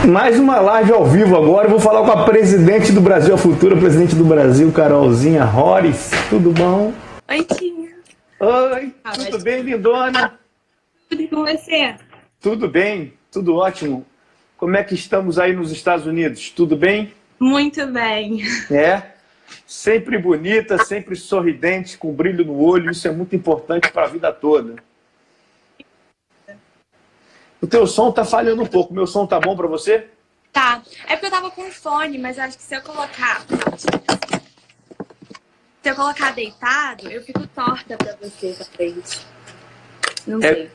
Mais uma live ao vivo agora. Eu vou falar com a presidente do Brasil, a futura presidente do Brasil, Carolzinha Rores. Tudo bom? Oi, tia. Oi, tudo bem, lindona? Tudo com você? Tudo bem, tudo ótimo. Como é que estamos aí nos Estados Unidos? Tudo bem? Muito bem. É? Sempre bonita, sempre sorridente, com brilho no olho. Isso é muito importante para a vida toda. O teu som tá falhando um pouco. Meu som tá bom para você? Tá. É porque eu tava com fone, mas acho que se eu colocar deitado, eu fico torta pra você, talvez. Não sei.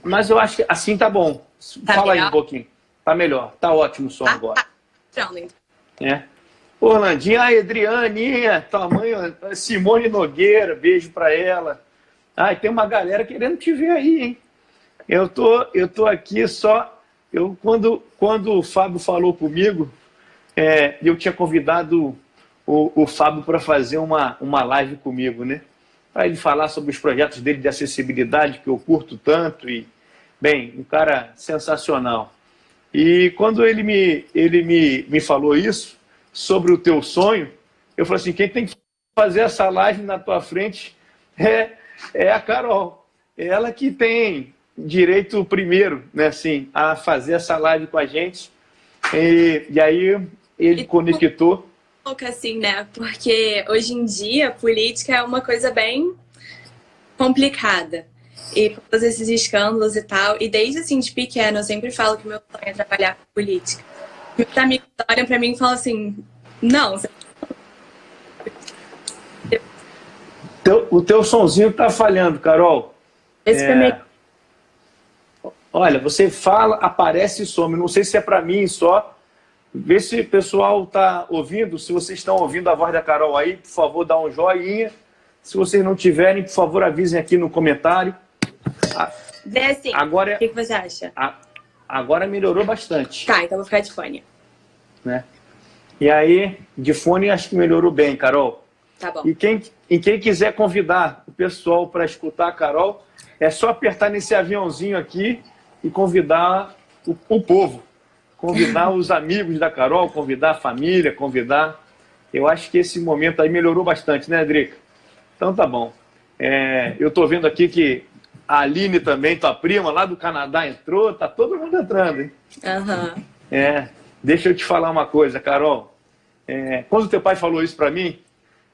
Mas eu acho que assim tá bom. Tá Fala melhor? aí um pouquinho. Tá melhor. Tá ótimo o som agora. Pronto, então. É. Orlandinha, a Adrianinha, tua mãe, Simone Nogueira, beijo pra ela. Ai, tem uma galera querendo te ver aí, hein? Eu tô aqui só... Quando o Fábio falou comigo, eu tinha convidado o Fábio para fazer uma live comigo, né? Para ele falar sobre os projetos dele de acessibilidade, que eu curto tanto. E, bem, um cara sensacional. E quando ele me falou isso, sobre o teu sonho, eu falei assim, quem tem que fazer essa live na tua frente é a Carol. É ela que tem direito primeiro, né, assim, a fazer essa live com a gente. E aí ele conectou. Pouco assim, né? Porque hoje em dia, política é uma coisa bem complicada. E por todos esses escândalos e tal. E desde assim, de pequena, eu sempre falo que meu sonho é trabalhar com política. Meus amigos olham pra mim e falam assim, não, você... O teu sonzinho tá falhando, Carol. Esse foi meio... Olha, você fala, aparece e some. Não sei se é para mim só. Vê se o pessoal tá ouvindo. Se vocês estão ouvindo a voz da Carol aí, por favor, dá um joinha. Se vocês não tiverem, por favor, avisem aqui no comentário. Vê assim, agora, o que você acha? Agora melhorou bastante. Tá, então vou ficar de fone. Né? E aí, de fone, acho que melhorou bem, Carol. Tá bom. E quem quiser convidar o pessoal para escutar a Carol, é só apertar nesse aviãozinho aqui e convidar o povo. Convidar os amigos da Carol, convidar a família, convidar... Eu acho que esse momento aí melhorou bastante, né, Drica? Então tá bom. Eu tô vendo aqui que a Aline também, tua prima, lá do Canadá, entrou. Tá todo mundo entrando, hein? Aham. Deixa eu te falar uma coisa, Carol. Quando teu pai falou isso para mim,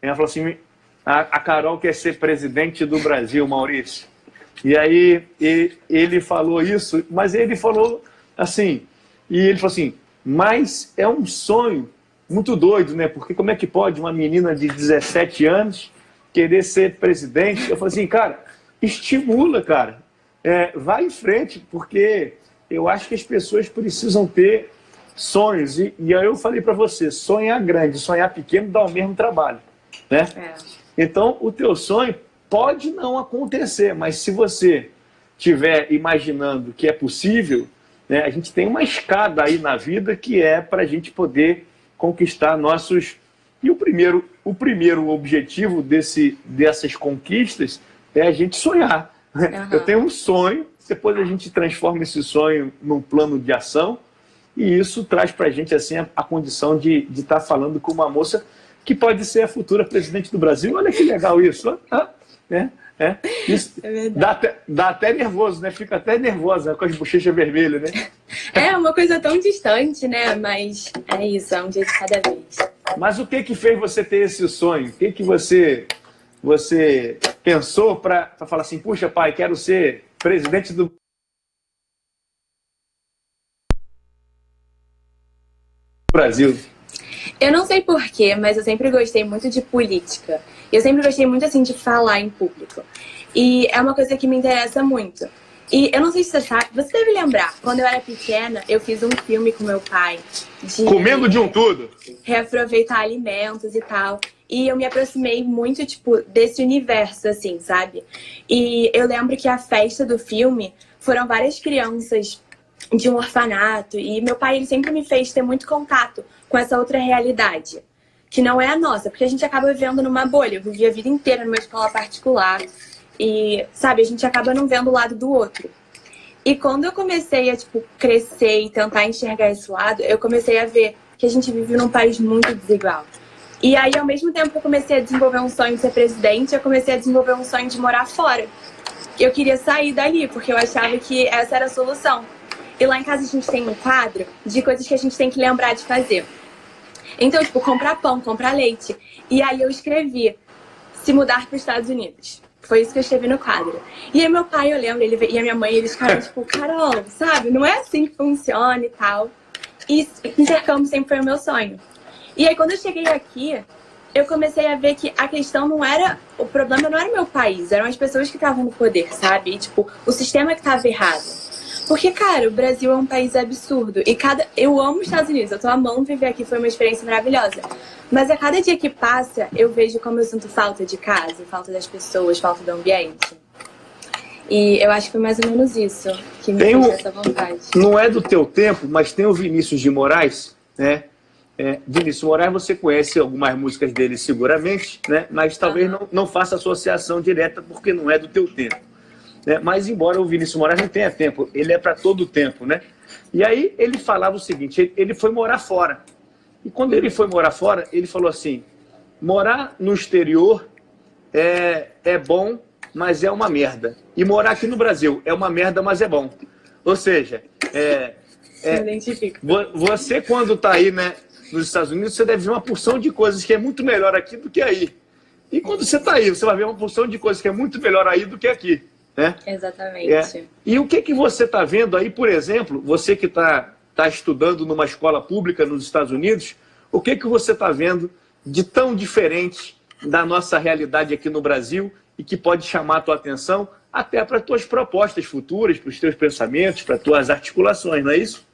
ela falou assim, a Carol quer ser presidente do Brasil, Maurício. E aí ele falou isso, mas ele falou assim, mas é um sonho muito doido, né? Porque como é que pode uma menina de 17 anos querer ser presidente? Eu falei assim, cara, estimula, cara. Vai em frente, porque eu acho que as pessoas precisam ter sonhos. E aí eu falei para você, sonhar grande, sonhar pequeno dá o mesmo trabalho, né? Então, o teu sonho pode não acontecer, mas se você estiver imaginando que é possível, né, a gente tem uma escada aí na vida que é para a gente poder conquistar nossos... E o primeiro objetivo dessas conquistas é a gente sonhar. Uhum. Eu tenho um sonho, depois a gente transforma esse sonho num plano de ação e isso traz para a gente assim, a condição de estar falando com uma moça que pode ser a futura presidente do Brasil. Olha que legal isso. Isso dá até nervoso, né? Fica até nervosa com as bochechas vermelhas, né? É uma coisa tão distante, né? Mas é isso, é um dia de cada vez. Mas o que fez você ter esse sonho? O que você pensou para falar assim, puxa, pai, quero ser presidente do Brasil? Eu não sei porquê, mas eu sempre gostei muito de política. Eu sempre gostei muito, assim, de falar em público. E é uma coisa que me interessa muito. E eu não sei se você sabe, você deve lembrar, quando eu era pequena, eu fiz um filme com meu pai. Comendo de um tudo. Reaproveitar alimentos e tal. E eu me aproximei muito, tipo, desse universo, assim, sabe? E eu lembro que a festa do filme foram várias crianças de um orfanato. E meu pai, ele sempre me fez ter muito contato com essa outra realidade, que não é a nossa, porque a gente acaba vivendo numa bolha. Eu vivi a vida inteira numa escola particular e, sabe, a gente acaba não vendo o lado do outro. E quando eu comecei a, tipo, crescer e tentar enxergar esse lado, eu comecei a ver que a gente vive num país muito desigual. E aí, ao mesmo tempo que eu comecei a desenvolver um sonho de ser presidente, eu comecei a desenvolver um sonho de morar fora. Eu queria sair dali, porque eu achava que essa era a solução. E lá em casa a gente tem um quadro de coisas que a gente tem que lembrar de fazer. Então, tipo, comprar pão, comprar leite. E aí eu escrevi, se mudar para os Estados Unidos. Foi isso que eu escrevi no quadro. E aí meu pai, eu lembro, e a minha mãe, eles ficaram tipo, Carol, sabe? Não é assim que funciona e tal. E intercâmbio sempre foi o meu sonho. E aí quando eu cheguei aqui, eu comecei a ver que a questão não era... O problema não era o meu país, eram as pessoas que estavam no poder, sabe? E, tipo, o sistema que estava errado. Porque, cara, o Brasil é um país absurdo. E eu amo os Estados Unidos, eu tô amando viver aqui, foi uma experiência maravilhosa. Mas a cada dia que passa, eu vejo como eu sinto falta de casa, falta das pessoas, falta do ambiente. E eu acho que foi mais ou menos isso que me fez essa vontade. Não é do teu tempo, mas tem o Vinícius de Moraes, né? Vinícius Moraes, você conhece algumas músicas dele seguramente, né? Mas talvez não faça associação direta porque não é do teu tempo. Né? Mas embora o Vinícius Moraes não tenha tempo, ele é para todo o tempo, né? E aí ele falava o seguinte, ele foi morar fora. E quando ele foi morar fora, ele falou assim, morar no exterior é bom, mas é uma merda. E morar aqui no Brasil é uma merda, mas é bom. Ou seja, você quando está aí, né, nos Estados Unidos, você deve ver uma porção de coisas que é muito melhor aqui do que aí. E quando você está aí, você vai ver uma porção de coisas que é muito melhor aí do que aqui. Né? Exatamente. E o que você está vendo aí, por exemplo, você que está estudando numa escola pública nos Estados Unidos, o que você está vendo de tão diferente da nossa realidade aqui no Brasil e que pode chamar a tua atenção até para as tuas propostas futuras, para os teus pensamentos, para as tuas articulações, não é isso?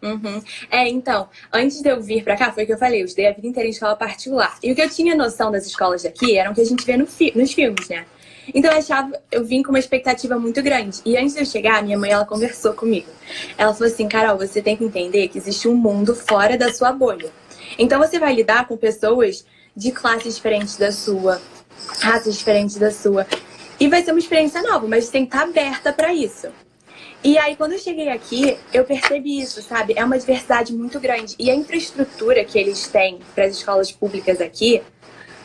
Uhum. Então, antes de eu vir pra cá, foi o que eu falei, eu estudei a vida inteira em escola particular. E o que eu tinha noção das escolas daqui eram o que a gente vê nos filmes, né? Então eu vim com uma expectativa muito grande. E antes de eu chegar, minha mãe, ela conversou comigo. Ela falou assim, Carol, você tem que entender que existe um mundo fora da sua bolha. Então você vai lidar com pessoas de classes diferentes da sua, raças diferentes da sua. E vai ser uma experiência nova, mas você tem que estar aberta pra isso. E aí, quando eu cheguei aqui, eu percebi isso, sabe? É uma diversidade muito grande. E a infraestrutura que eles têm para as escolas públicas aqui,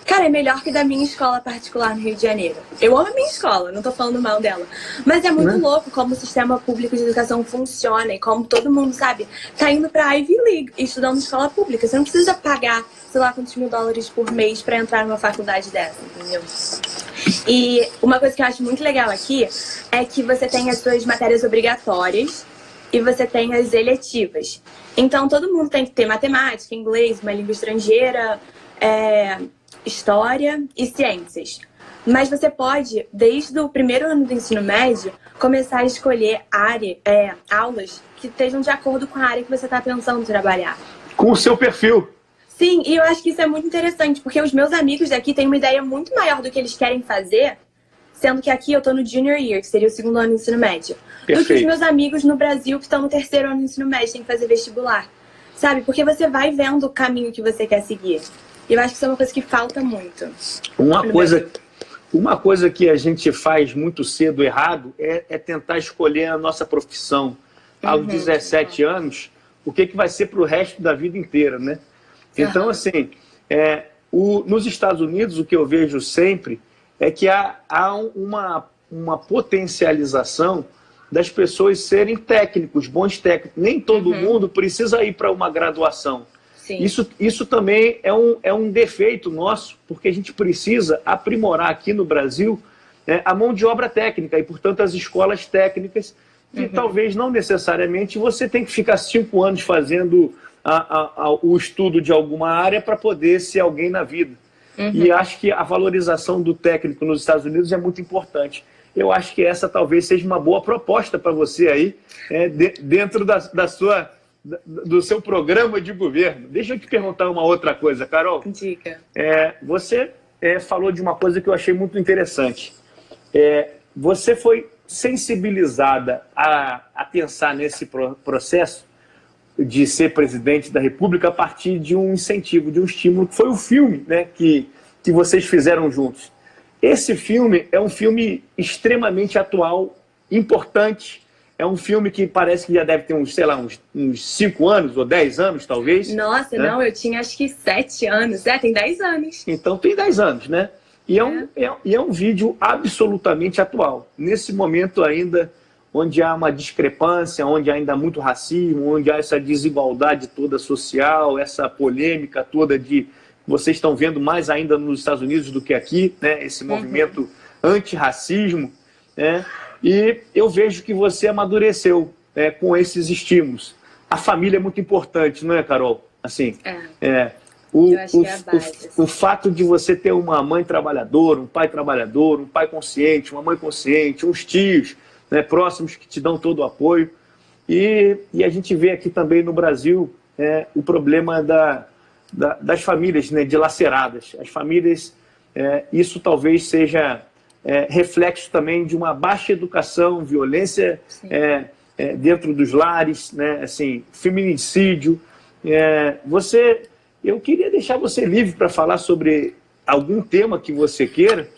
cara, é melhor que da minha escola particular no Rio de Janeiro. Eu amo a minha escola, não tô falando mal dela. Mas é muito louco como o sistema público de educação funciona e como todo mundo, sabe, tá indo pra Ivy League estudando escola pública. Você não precisa pagar, sei lá, quantos mil dólares por mês pra entrar numa faculdade dessa, entendeu? E uma coisa que eu acho muito legal aqui é que você tem as suas matérias obrigatórias e você tem as eletivas. Então, todo mundo tem que ter matemática, inglês, uma língua estrangeira, história e ciências. Mas você pode, desde o primeiro ano do ensino médio, começar a escolher aulas que estejam de acordo com a área que você está pensando trabalhar. Com o seu perfil. Sim, e eu acho que isso é muito interessante, porque os meus amigos daqui têm uma ideia muito maior do que eles querem fazer, sendo que aqui eu tô no junior year, que seria o segundo ano do ensino médio, do que os meus amigos no Brasil que estão no terceiro ano do ensino médio, têm que fazer vestibular, sabe? Porque você vai vendo o caminho que você quer seguir. E eu acho que isso é uma coisa que falta muito. Uma coisa que a gente faz muito cedo errado é tentar escolher a nossa profissão. Aos 17 anos, o que vai ser para o resto da vida inteira, né? Então, assim, nos Estados Unidos, o que eu vejo sempre é que há uma potencialização das pessoas serem técnicos, bons técnicos. Nem todo mundo precisa ir para uma graduação. Sim. Isso também é um defeito nosso, porque a gente precisa aprimorar aqui no Brasil a mão de obra técnica e, portanto, as escolas técnicas, que talvez não necessariamente você tem que ficar 5 anos fazendo o estudo de alguma área para poder ser alguém na vida. E acho que a valorização do técnico nos Estados Unidos é muito importante. Eu acho que essa talvez seja uma boa proposta para você aí, dentro do seu programa de governo. Deixa eu te perguntar uma outra coisa, Carol. Dica. Você falou de uma coisa que eu achei muito interessante. Você foi sensibilizada a pensar nesse processo de ser presidente da República a partir de um incentivo, de um estímulo, que foi o filme, né, que vocês fizeram juntos. Esse filme é um filme extremamente atual, importante, É um filme que parece que já deve ter uns, sei lá, uns 5 anos ou 10 anos, talvez. Nossa, né? não, eu tinha acho que 7 anos. Tem 10 anos. Então tem 10 anos, né? E é um vídeo absolutamente atual. Nesse momento ainda, onde há uma discrepância, onde ainda há muito racismo, onde há essa desigualdade toda social, essa polêmica toda de... Vocês estão vendo mais ainda nos Estados Unidos do que aqui, né? Esse movimento antirracismo, né? E eu vejo que você amadureceu, né, com esses estímulos. A família é muito importante, não é, Carol? Assim, eu acho que é a base, assim. O fato de você ter uma mãe trabalhadora, um pai consciente, uma mãe consciente, uns tios, né, próximos que te dão todo o apoio. E a gente vê aqui também no Brasil o problema das famílias, né, dilaceradas. As famílias, isso talvez seja reflexo também de uma baixa educação, violência dentro dos lares, né, assim, feminicídio. Eu queria deixar você livre para falar sobre algum tema que você queira,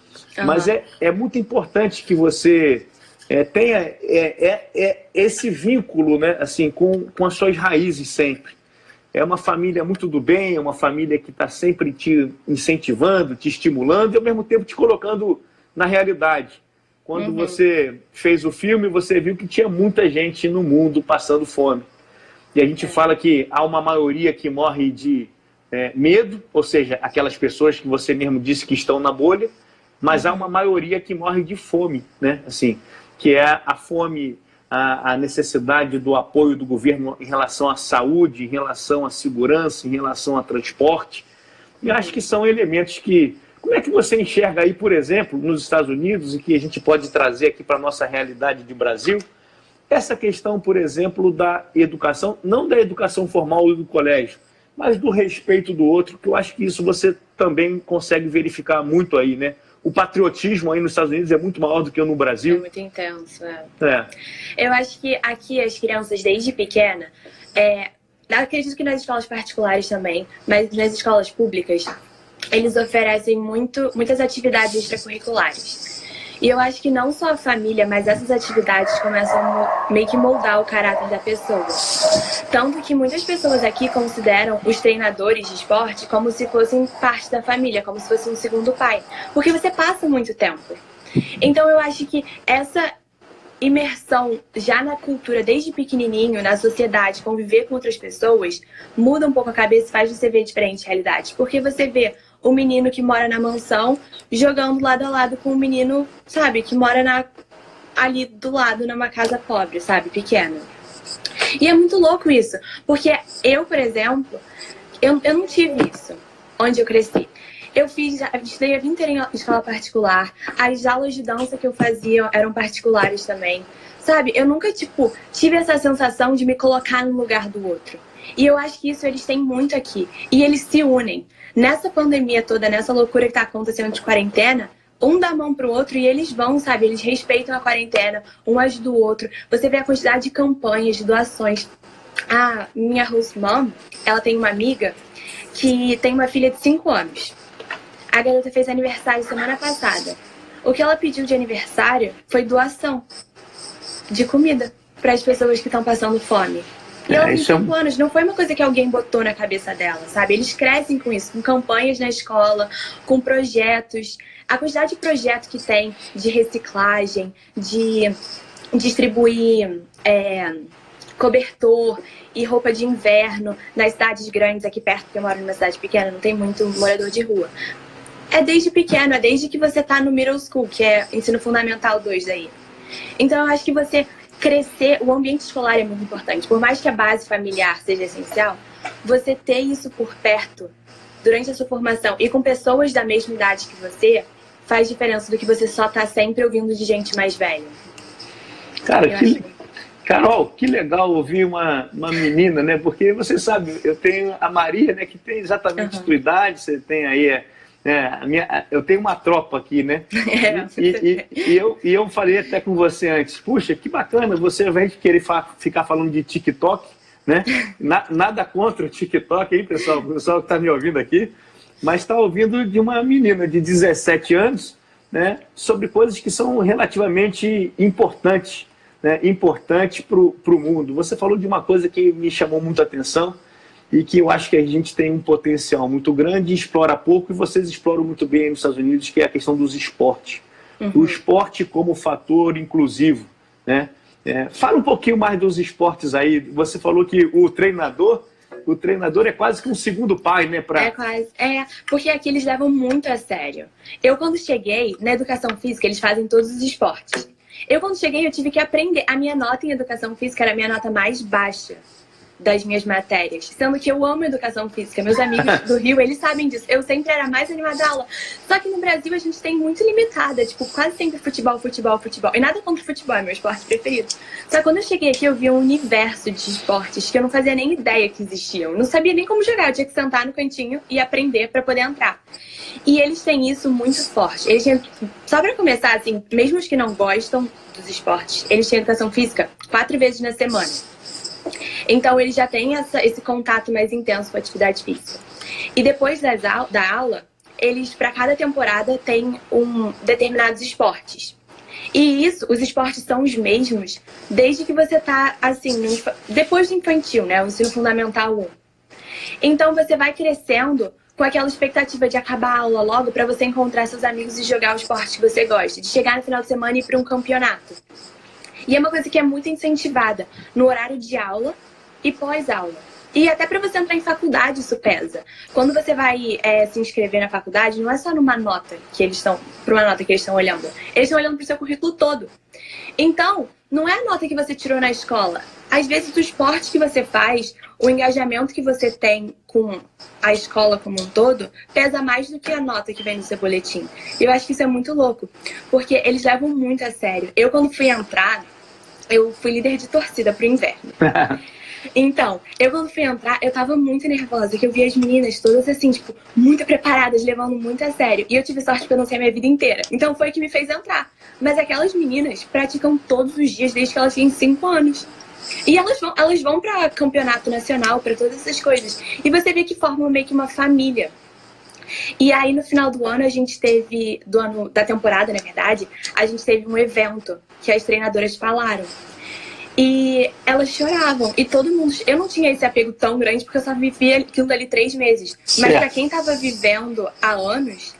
mas é muito importante que você tenha esse vínculo, né, assim, com as suas raízes sempre. É uma família muito do bem, é uma família que está sempre te incentivando, te estimulando e ao mesmo tempo te colocando na realidade. Quando você fez o filme, você viu que tinha muita gente no mundo passando fome. E a gente fala que há uma maioria que morre de medo, ou seja, aquelas pessoas que você mesmo disse que estão na bolha, mas há uma maioria que morre de fome, né? Assim, que é a fome, a necessidade do apoio do governo em relação à saúde, em relação à segurança, em relação a transporte. E acho que são elementos que... Como é que você enxerga aí, por exemplo, nos Estados Unidos, e que a gente pode trazer aqui para a nossa realidade de Brasil, essa questão, por exemplo, da educação, não da educação formal do colégio, mas do respeito do outro, que eu acho que isso você também consegue verificar muito aí, né? O patriotismo aí nos Estados Unidos é muito maior do que no Brasil. É muito intenso, Eu acho que aqui as crianças, desde pequena, acredito que nas escolas particulares também, mas nas escolas públicas, eles oferecem muitas atividades extracurriculares. E eu acho que não só a família, mas essas atividades começam a meio que moldar o caráter da pessoa. Tanto que muitas pessoas aqui consideram os treinadores de esporte como se fossem parte da família, como se fosse um segundo pai. Porque você passa muito tempo. Então eu acho que essa imersão já na cultura, desde pequenininho, na sociedade, conviver com outras pessoas, muda um pouco a cabeça e faz você ver diferentes realidades. Porque você vê o menino que mora na mansão jogando lado a lado com o menino, sabe, que mora ali do lado, numa casa pobre, sabe, pequena. E é muito louco isso, porque eu, por exemplo, eu não tive isso onde eu cresci. Eu estudei a vida inteira em escola particular, as aulas de dança que eu fazia eram particulares também, sabe? Eu nunca, tive essa sensação de me colocar no lugar do outro. E eu acho que isso eles têm muito aqui. E eles se unem. Nessa pandemia toda, nessa loucura que tá acontecendo de quarentena, um dá a mão pro outro e eles vão, sabe? Eles respeitam a quarentena, um ajuda o outro. Você vê a quantidade de campanhas, de doações. A minha host mom, ela tem uma amiga que tem uma filha de 5 anos. A garota fez aniversário semana passada. O que ela pediu de aniversário foi doação de comida para as pessoas que estão passando fome. E ela tem 5 anos, não foi uma coisa que alguém botou na cabeça dela, sabe? Eles crescem com isso, com campanhas na escola, com projetos. A quantidade de projetos que tem de reciclagem, de distribuir cobertor e roupa de inverno nas cidades grandes aqui perto, porque eu moro numa cidade pequena, não tem muito morador de rua. É desde pequeno, é desde que você tá no middle school, que é ensino fundamental 2 daí. Então eu acho que você crescer, o ambiente escolar é muito importante. Por mais que a base familiar seja essencial, você ter isso por perto durante a sua formação e com pessoas da mesma idade que você faz diferença do que você só tá sempre ouvindo de gente mais velha. Cara, Carol, que legal ouvir uma menina, né? Porque você sabe, eu tenho a Maria, né, que tem exatamente a tua idade, você tem aí eu tenho uma tropa aqui, né? E eu falei até com você antes, puxa, que bacana, você vai querer ficar falando de TikTok, né? Nada contra o TikTok, hein, pessoal? O pessoal que está me ouvindo aqui, mas está ouvindo de uma menina de 17 anos, né? Sobre coisas que são relativamente importantes, né, importante para o mundo. Você falou de uma coisa que me chamou muito a atenção e que eu acho que a gente tem um potencial muito grande e explora pouco, e vocês exploram muito bem aí nos Estados Unidos, que é a questão dos esportes. O esporte como fator inclusivo, né? Fala um pouquinho mais dos esportes aí. Você falou que o treinador é quase que um segundo pai, né? É quase. Porque aqui eles levam muito a sério. Eu, quando cheguei na educação física, eles fazem todos os esportes. Eu, quando cheguei, eu tive que aprender. A minha nota em educação física era a minha nota mais baixa das minhas matérias. Sendo que eu amo educação física. Meus amigos do Rio, eles sabem disso. Eu sempre era mais animada da aula. Só que no Brasil a gente tem muito limitada. Tipo, quase sempre futebol. E nada contra o futebol, é meu esporte preferido. Só que quando eu cheguei aqui, eu vi um universo de esportes que eu não fazia nem ideia que existiam. Não sabia nem como jogar. Eu tinha que sentar no cantinho e aprender pra poder entrar. E eles têm isso muito forte. Eles têm, só pra começar, assim, mesmo os que não gostam dos esportes, eles têm educação física 4 vezes na semana. Então, eles já têm esse contato mais intenso com a atividade física. E depois da aula, eles, para cada temporada, têm determinados esportes. E os esportes são os mesmos desde que você tá, assim, depois do infantil, né? O ensino fundamental 1. Então, você vai crescendo com aquela expectativa de acabar a aula logo para você encontrar seus amigos e jogar o esporte que você gosta. De chegar no final de semana e ir para um campeonato. E é uma coisa que é muito incentivada no horário de aula e pós-aula. E até para você entrar em faculdade isso pesa. Quando você vai se inscrever na faculdade, não é só numa nota que eles estão, para uma nota que eles estão olhando. Eles estão olhando para o seu currículo todo. Então, não é a nota que você tirou na escola. Às vezes o esporte que você faz, o engajamento que você tem com a escola como um todo, pesa mais do que a nota que vem no seu boletim. E eu acho que isso é muito louco, porque eles levam muito a sério. Eu, quando fui entrar, eu fui líder de torcida pro inverno. Então, eu quando fui entrar, eu tava muito nervosa, que eu vi as meninas todas assim, tipo, muito preparadas, levando muito a sério. E eu tive sorte porque eu não sei a minha vida inteira. Então foi o que me fez entrar. Mas aquelas meninas praticam todos os dias desde que elas têm 5 anos. E elas vão pra campeonato nacional, pra todas essas coisas. E você vê que formam meio que uma família. E aí no final do ano a gente teve, da temporada na verdade, a gente teve um evento que as treinadoras falaram. E elas choravam. E todo mundo... Eu não tinha esse apego tão grande porque eu só vivia aquilo dali 3 meses. Mas pra quem tava vivendo há anos,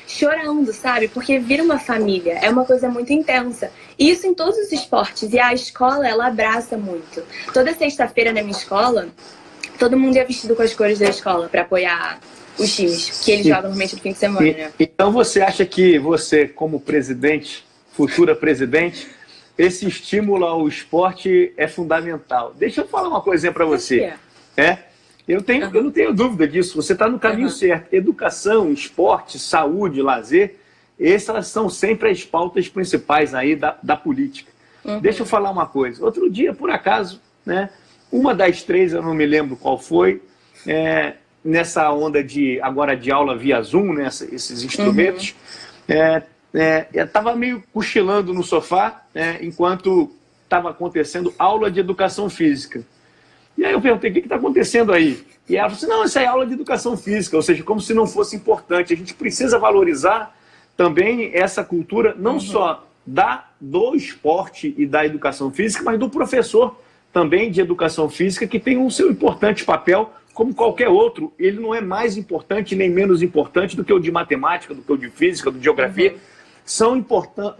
chorando, sabe? Porque vira uma família. É uma coisa muito intensa. E isso em todos os esportes. E a escola, ela abraça muito. Toda sexta-feira na minha escola, todo mundo ia vestido com as cores da escola pra apoiar os times. Que eles jogam normalmente no fim de semana, né? Então você acha que você, como presidente, futura presidente, esse estímulo ao esporte é fundamental. Deixa eu falar uma coisinha para você. Eu não tenho dúvida disso. Você está no caminho certo. Educação, esporte, saúde, lazer, essas são sempre as pautas principais aí da política. Deixa eu falar uma coisa. Outro dia, por acaso, né, uma das 3, eu não me lembro qual foi, nessa onda agora de aula via Zoom, né, esses instrumentos, eu estava meio cochilando no sofá, enquanto estava acontecendo aula de educação física. E aí eu perguntei, o que está acontecendo aí? E ela falou assim, não, isso é aula de educação física, ou seja, como se não fosse importante. A gente precisa valorizar também essa cultura, não só do esporte e da educação física, mas do professor também de educação física, que tem um seu importante papel, como qualquer outro. Ele não é mais importante nem menos importante do que o de matemática, do que o de física, do de geografia. São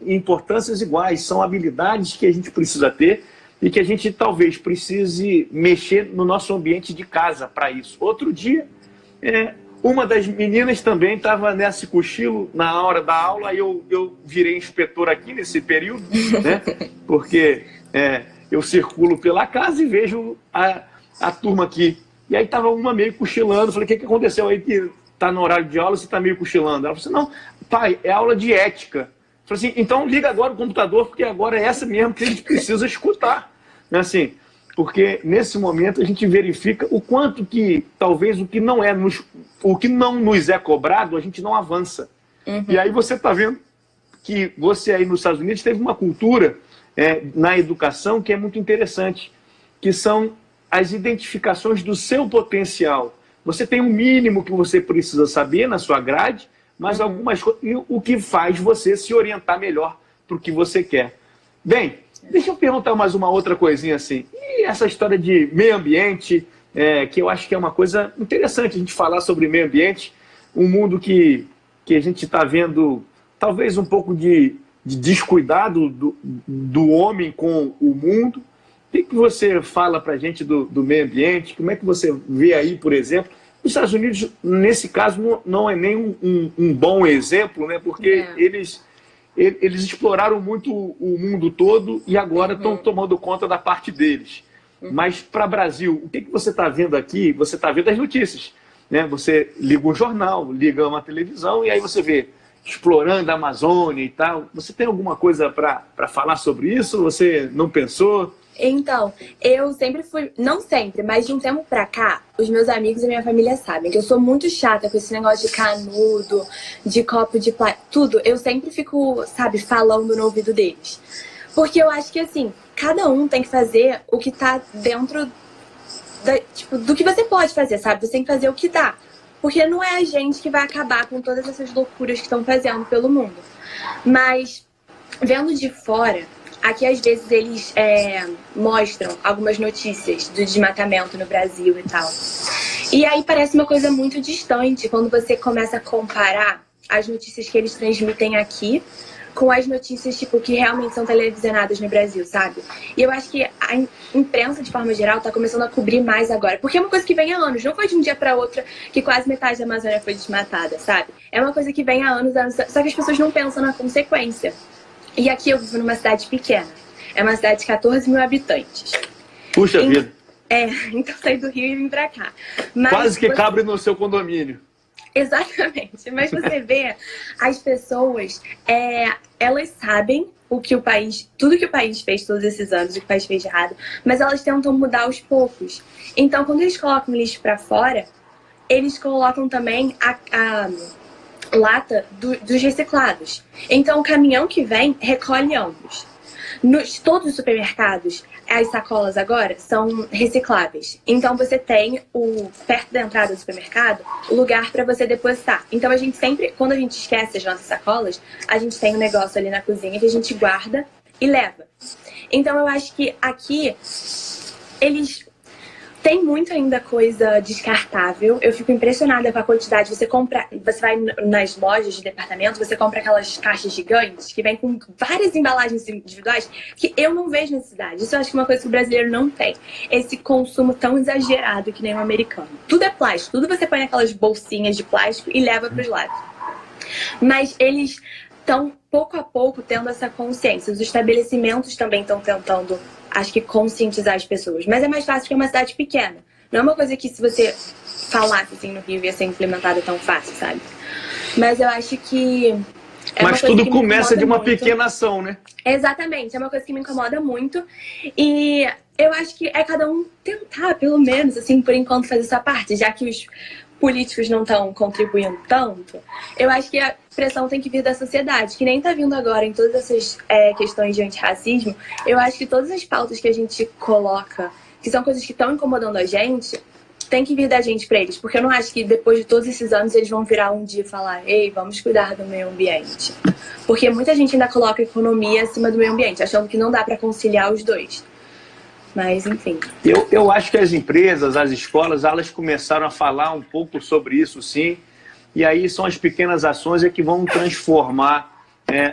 importâncias iguais, são habilidades que a gente precisa ter e que a gente talvez precise mexer no nosso ambiente de casa para isso. Outro dia, uma das meninas também estava nesse cochilo na hora da aula, e eu virei inspetor aqui nesse período, né? Porque eu circulo pela casa e vejo a turma aqui. E aí estava uma meio cochilando, falei, o que aconteceu aí que está no horário de aula, você está meio cochilando? Ela falou assim, não, pai, é aula de ética. Eu falei assim, então liga agora o computador, porque agora é essa mesmo que a gente precisa escutar. Assim, porque nesse momento a gente verifica o quanto que talvez o que não nos é cobrado, a gente não avança. E aí você está vendo que você aí nos Estados Unidos teve uma cultura na educação que é muito interessante, que são as identificações do seu potencial. Você tem um mínimo que você precisa saber na sua grade, mas algumas coisas, o que faz você se orientar melhor para o que você quer. Bem, Deixa eu perguntar mais uma outra coisinha assim. E essa história de meio ambiente, que eu acho que é uma coisa interessante a gente falar sobre meio ambiente, um mundo que a gente está vendo talvez um pouco de descuidado do homem com o mundo. O que você fala para a gente do meio ambiente? Como é que você vê aí, por exemplo? Os Estados Unidos, nesse caso, não é nem um bom exemplo, né? Porque eles exploraram muito o mundo todo e agora estão tomando conta da parte deles. Mas para o Brasil, o que você está vendo aqui? Você está vendo as notícias, né? Você liga um jornal, liga uma televisão e aí você vê explorando a Amazônia e tal. Você tem alguma coisa para falar sobre isso? Você não pensou? Então, eu sempre fui, não sempre, mas de um tempo pra cá, os meus amigos e minha família sabem que eu sou muito chata com esse negócio de canudo, de copo de plástico, tudo. Eu sempre fico, sabe, falando no ouvido deles. Porque eu acho que, assim, cada um tem que fazer o que tá dentro do que você pode fazer, sabe? Você tem que fazer o que dá. Porque não é a gente que vai acabar com todas essas loucuras que estão fazendo pelo mundo. Mas, vendo de fora, aqui às vezes eles mostram algumas notícias do desmatamento no Brasil e tal. E aí parece uma coisa muito distante quando você começa a comparar as notícias que eles transmitem aqui com as notícias tipo, que realmente são televisionadas no Brasil, sabe? E eu acho que a imprensa, de forma geral, tá começando a cobrir mais agora. Porque é uma coisa que vem há anos. Não foi de um dia pra outro que quase metade da Amazônia foi desmatada, sabe? É uma coisa que vem há anos, só que as pessoas não pensam na consequência. E aqui eu vivo numa cidade pequena. É uma cidade de 14 mil habitantes. Puxa vida. Então saí do Rio e vim pra cá. Mas quase que cabe no seu condomínio. Exatamente. Mas você vê, as pessoas, elas sabem o que o país, tudo que o país fez todos esses anos, o que o país fez de errado, mas elas tentam mudar aos poucos. Então, quando eles colocam lixo pra fora, eles colocam também a lata dos reciclados. Então, o caminhão que vem recolhe ambos. Todos os supermercados, as sacolas agora são recicláveis. Então, você tem, perto da entrada do supermercado, o lugar para você depositar. Então, a gente sempre, quando a gente esquece as nossas sacolas, a gente tem um negócio ali na cozinha que a gente guarda e leva. Então, eu acho que aqui, eles... Tem muito ainda coisa descartável. Eu fico impressionada com a quantidade. Você vai nas lojas de departamento, você compra aquelas caixas gigantes que vem com várias embalagens individuais que eu não vejo necessidade. Isso eu acho que é uma coisa que o brasileiro não tem. Esse consumo tão exagerado que nem o americano. Tudo é plástico. Tudo você põe naquelas bolsinhas de plástico e leva para os lados. Mas eles estão, pouco a pouco, tendo essa consciência. Os estabelecimentos também estão tentando, acho que, conscientizar as pessoas. Mas é mais fácil porque é uma cidade pequena. Não é uma coisa que, se você falasse assim no Rio, ia ser implementada tão fácil, sabe? Mas eu acho que... Mas tudo começa de uma pequena ação, né? Exatamente. É uma coisa que me incomoda muito. E eu acho que é cada um tentar, pelo menos, assim, por enquanto, fazer essa parte. Já que os políticos não estão contribuindo tanto, eu acho que a pressão tem que vir da sociedade, que nem está vindo agora em todas essas questões de antirracismo. Eu acho que todas as pautas que a gente coloca, que são coisas que estão incomodando a gente, tem que vir da gente para eles, porque eu não acho que depois de todos esses anos eles vão virar um dia e falar: ei, vamos cuidar do meio ambiente. Porque muita gente ainda coloca a economia acima do meio ambiente, achando que não dá para conciliar os dois. Mas, enfim. Eu acho que as empresas, as escolas, elas começaram a falar um pouco sobre isso, sim. E aí são as pequenas ações que vão transformar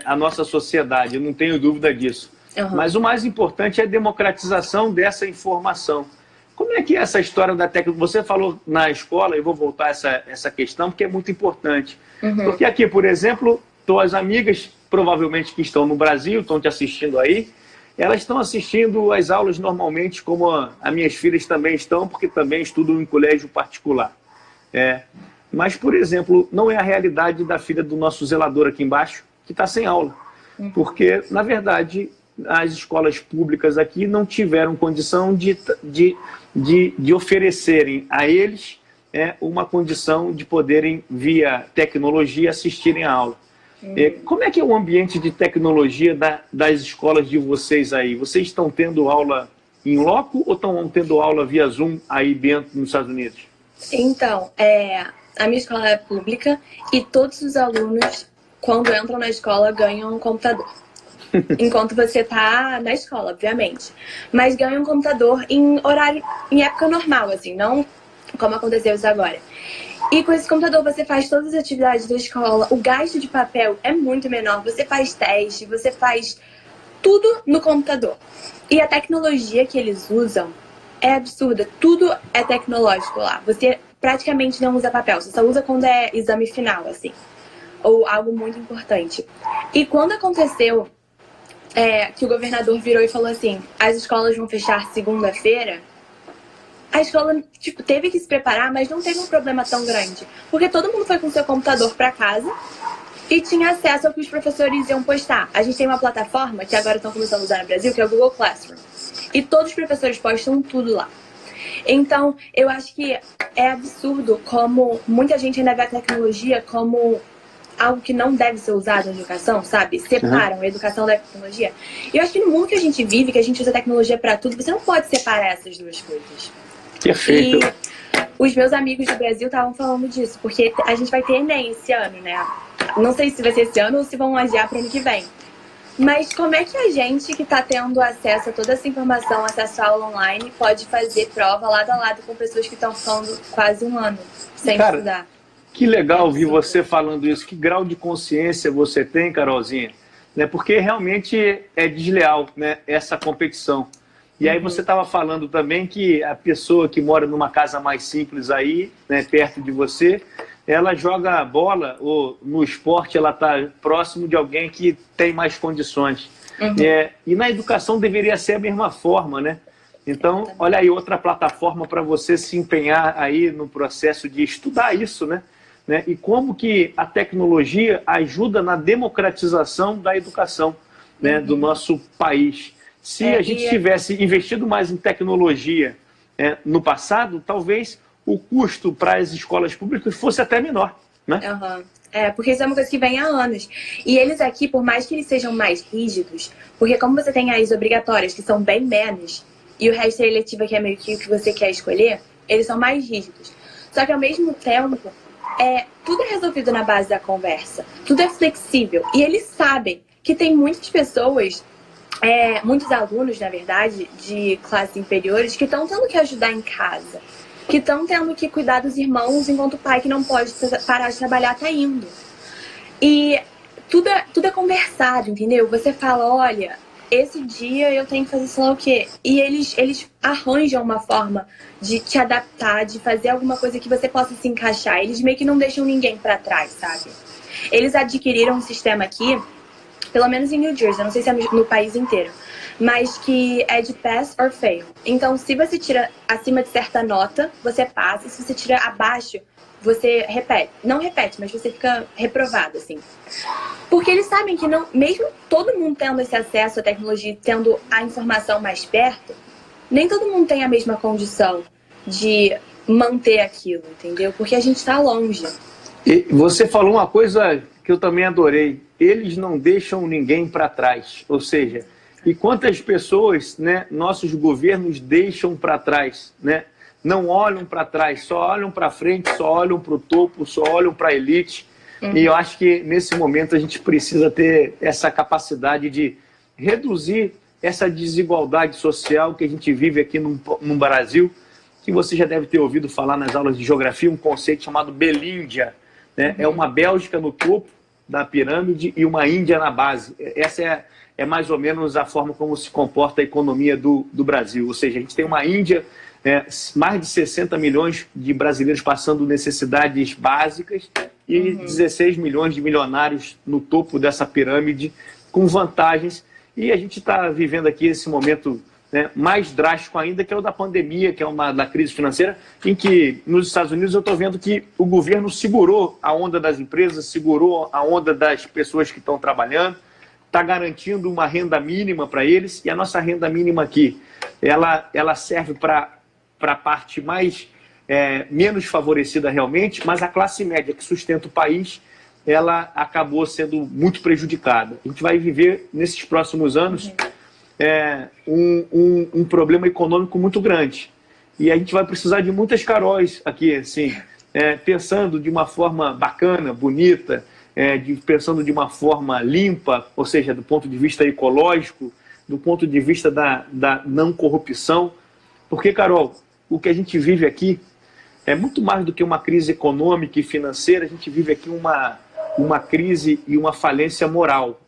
a nossa sociedade. Eu não tenho dúvida disso. Uhum. Mas o mais importante é a democratização dessa informação. Como é que é essa história da tecnologia? Você falou na escola, eu vou voltar a essa questão, porque é muito importante. Uhum. Porque aqui, por exemplo, tuas amigas, provavelmente que estão no Brasil, estão te assistindo aí, elas estão assistindo as aulas normalmente, como as minhas filhas também estão, porque também estudam em colégio particular. Mas, por exemplo, não é a realidade da filha do nosso zelador aqui embaixo, que está sem aula. Porque, na verdade, as escolas públicas aqui não tiveram condição de oferecerem a eles uma condição de poderem, via tecnologia, assistirem a aula. Como é que é o ambiente de tecnologia das escolas de vocês aí? Vocês estão tendo aula em loco ou estão tendo aula via Zoom aí dentro nos Estados Unidos? Então, a minha escola é pública e todos os alunos, quando entram na escola, ganham um computador. enquanto você tá na escola, obviamente. Mas ganha um computador em horário, em época normal, assim, não como aconteceu isso agora. E com esse computador você faz todas as atividades da escola, o gasto de papel é muito menor, você faz teste, você faz tudo no computador. E a tecnologia que eles usam é absurda, tudo é tecnológico lá. Você praticamente não usa papel, você só usa quando é exame final, assim, ou algo muito importante. E quando aconteceu que o governador virou e falou assim, as escolas vão fechar segunda-feira, a escola tipo, teve que se preparar, mas não teve um problema tão grande. Porque todo mundo foi com seu computador para casa e tinha acesso ao que os professores iam postar. A gente tem uma plataforma que agora estão começando a usar no Brasil, que é o Google Classroom. E todos os professores postam tudo lá. Então, eu acho que é absurdo como muita gente ainda vê a tecnologia como algo que não deve ser usado na educação, sabe? Separam a educação da tecnologia. E eu acho que no mundo que a gente vive, que a gente usa tecnologia para tudo, você não pode separar essas duas coisas. Perfeito. E os meus amigos do Brasil estavam falando disso, porque a gente vai ter Enem esse ano, né? Não sei se vai ser esse ano ou se vão adiar para o ano que vem. Mas como é que a gente que está tendo acesso a toda essa informação, acesso à aula online, pode fazer prova lado a lado com pessoas que estão ficando quase um ano sem estudar? Que legal ouvir você falando isso. Que grau de consciência você tem, Carolzinha? Né? Porque realmente é desleal, né, essa competição. E aí você estava falando também que a pessoa que mora numa casa mais simples aí, né, perto de você, ela joga bola ou no esporte ela está próximo de alguém que tem mais condições. E na educação deveria ser a mesma forma, né? Então, olha aí outra plataforma para você se empenhar aí no processo de estudar isso, né? E como que a tecnologia ajuda na democratização da educação, né, do nosso país. Se a gente tivesse investido mais em tecnologia no passado, talvez o custo para as escolas públicas fosse até menor, né? Porque isso é uma coisa que vem há anos. E eles aqui, por mais que eles sejam mais rígidos, porque como você tem as obrigatórias, que são bem menos, e o resto é eletiva, que é meio que o que você quer escolher, eles são mais rígidos. Só que ao mesmo tempo, tudo é resolvido na base da conversa. Tudo é flexível. E eles sabem que tem muitas pessoas, muitos alunos, na verdade, de classes inferiores, que estão tendo que ajudar em casa. Que estão tendo que cuidar dos irmãos, enquanto o pai que não pode parar de trabalhar está indo. E tudo é conversado, entendeu? Você fala, olha, esse dia eu tenho que fazer sei lá o quê. E eles arranjam uma forma de te adaptar, de fazer alguma coisa que você possa se encaixar. Eles meio que não deixam ninguém para trás, sabe? Eles adquiriram um sistema aqui, pelo menos em New Jersey, eu não sei se é no país inteiro, mas que é de pass or fail. Então, se você tira acima de certa nota, você passa. Se você tira abaixo, você repete. Não repete, mas você fica reprovado, assim. Porque eles sabem que não, mesmo todo mundo tendo esse acesso à tecnologia, tendo a informação mais perto, nem todo mundo tem a mesma condição de manter aquilo, entendeu? Porque a gente está longe. E você falou uma coisa que eu também adorei. Eles não deixam ninguém para trás. Ou seja, e quantas pessoas, né, nossos governos deixam para trás, né? Não olham para trás, só olham para frente, só olham para o topo, só olham para a elite. E eu acho que nesse momento a gente precisa ter essa capacidade de reduzir essa desigualdade social que a gente vive aqui no Brasil, que você já deve ter ouvido falar nas aulas de geografia, um conceito chamado Belíndia, né? É uma Bélgica no topo da pirâmide e uma Índia na base. Essa é mais ou menos a forma como se comporta a economia do Brasil. Ou seja, a gente tem uma Índia, mais de 60 milhões de brasileiros passando necessidades básicas e 16 milhões de milionários no topo dessa pirâmide com vantagens. E a gente está vivendo aqui esse momento, né, mais drástico ainda, que é o da pandemia, que é da crise financeira, em que nos Estados Unidos eu estou vendo que o governo segurou a onda das empresas, segurou a onda das pessoas que estão trabalhando, está garantindo uma renda mínima para eles, e a nossa renda mínima aqui, ela serve para a parte menos favorecida realmente, mas a classe média que sustenta o país, ela acabou sendo muito prejudicada. A gente vai viver, nesses próximos anos, um problema econômico muito grande. E a gente vai precisar de muitas Caróis aqui, assim, pensando de uma forma bacana, bonita, pensando de uma forma limpa, ou seja, do ponto de vista ecológico, do ponto de vista da não corrupção. Porque, Carol, o que a gente vive aqui é muito mais do que uma crise econômica e financeira, a gente vive aqui uma crise e uma falência moral,